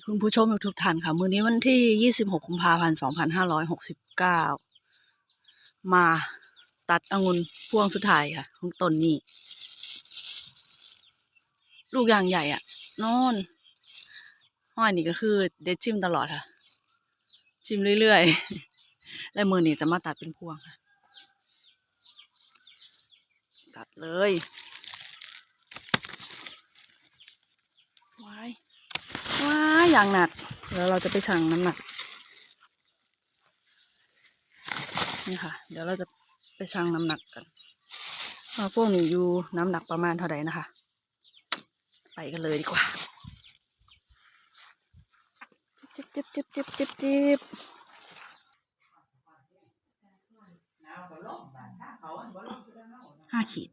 คุณผู้ชมทุกท่านค่ะมื้อนี้วันที่26กุมภาพันธ์2569มาตัดองุ่นพวงสุดท้ายค่ะของต้นนี้ลูกอย่างใหญ่อ่ะโน่นห้อยนี่ก็คือเด็ดชิมตลอดค่ะชิมเรื่อยๆและมื้อนี้จะมาตัดเป็นพวงค่ะตัดเลยว้ายว้ายอย่างหนักแล้วเราจะไปชั่งน้ำหนักนี่ค่ะเดี๋ยวเราจะไปชั่งน้ำหนักกันว่าพวกนี้อยู่น้ำหนักประมาณเท่าไหร่นะคะไปกันเลยดีกว่าจิบ5 ขีด